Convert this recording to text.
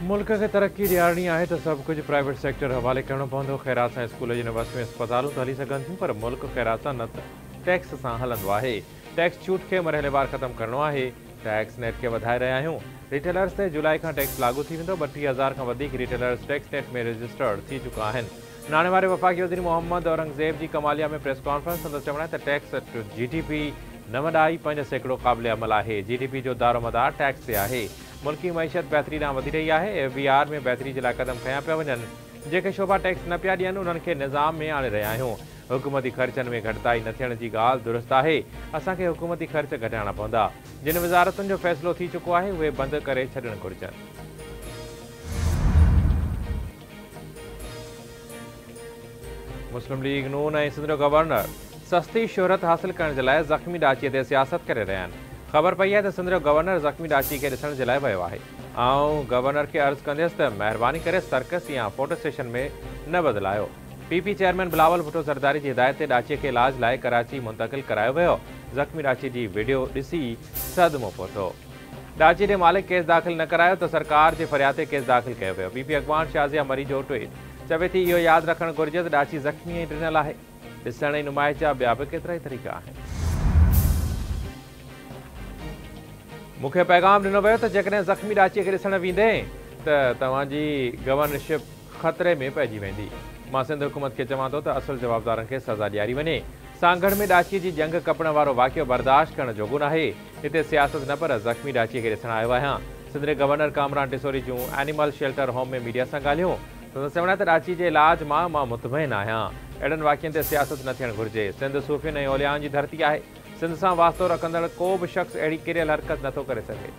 मुल्क खे तरक्की ॾियारणी आहे त सभु कुझु प्राइवेट सेक्टर हवाले करणो पवंदो। ख़ैरात सां स्कूल यूनिवर्सिटियूं अस्पतालूं त हली सघनि थियूं, पर मुल्क ख़ैरात सां न टैक्स सां हलंदो आहे। टैक्स छूट खे मरहलेवार ख़तमु करणो आहे। टैक्स नेट खे वधाए रहिया आहियूं। रिटेलर्स ते जुलाई खां टैक्स लागू थी वेंदो। 32,000 खां वधीक रिटेलर्स टैक्स नेट में रजिस्टर्ड थी चुका आहिनि। नाणे वारे वफ़ाक़ी वज़ीर मोहम्मद औरंगज़ेब जी कमालिया में प्रेस कॉन्फ्रेंस संदसि चवण त टैक्स GDP 9.5% क़ाबिल अमल आहे। GDP जो दारोमदार टैक्स ते आहे। मुल्की मईशत बहितरी ॾांहुं वधी रही आहे। FBR में बहितरी जे लाइ क़दम खयां पिया वञनि। जेके शोभा टैक्स न पिया ॾियनि उन्हनि खे निज़ाम में आणे रहिया आहियूं। हुकूमती ख़र्चनि में घटिताई न थियण जी ॻाल्हि दुरुस्त आहे। असांखे हुकूमती ख़र्च घटाइणा पवंदा। जिन वज़ारतुनि जो फ़ैसिलो थी चुको आहे उहे बंदि करे छॾणु घुरिजनि। मुस्लिम लीग नून ऐं सिंध जो गवर्नर सस्ती शोहरत हासिल करण जे लाइ ज़ख़्मी ॾाचीअ ते सियासत करे रहिया आहिनि। ख़बर पई आहे त सिंध जो गवर्नर ज़ख़्मी ॾाची खे ॾिसण जे लाइ वियो आहे। गवर्नर खे अर्ज़ु कंदुसि त महिरबानी करे सर्कस या फोटो स्टेशन में न बदिलायो। PP चेयरमैन बिलावल भुट्टो ज़रदारी जी हिदायत ते ॾाचीअ खे इलाज लाइ कराची मुंतक़िल करायो वियो। ज़ख़्मी ॾाची जी वीडियो ॾिसी सदमो पहुतो। ॾाची जे मालिक केस दाख़िल न करायो त सरकार जे फ़रियाद ते केस दाख़िल कयो वियो। PP अॻवान शाज़िया मरी जो ट्वीट चवे थी इहो यादि रखणु घुरिजे त ॾाची ज़ख़्मी ऐं ॾिनल आहे। ॾिसण ऐं नुमाइश जा ॿिया बि केतिरा ई तरीक़ा आहिनि। मूंखे पैगाम ॾिनो वियो त जेकॾहिं ज़ख़्मी ॾाचीअ खे ॾिसण वेंदे त तव्हांजी गवर्नरशिप ख़तरे में पइजी वेंदी। मां सिंध हुकूमत खे चवां थो त असुल जवाबदारनि खे सज़ा ॾियारी वञे। सांगड़ में ॾाचीअ जी जंग कपण वारो वाक़ियो बर्दाश्त करण जोॻो नाहे। हिते सियासत न पर ज़ख़्मी ॾाचीअ खे ॾिसण आयो आहियां। सिंध जे गवर्नर कामरान टिसोरी जूं एनिमल शेल्टर होम में मीडिया सां ॻाल्हियूं। संदसि चवण त ॾाची जे इलाज मां मुतमइन आहियां। अहिड़नि वाक़ियनि ते सियासत न थियणु घुरिजे। सिंध सूफ़ियुनि ऐं औलियाउनि जी धरती आहे। सिंध सां वास्तो रखंदड़ को बि शख़्स अहिड़ी किरियल हरकत नथो करे सघे।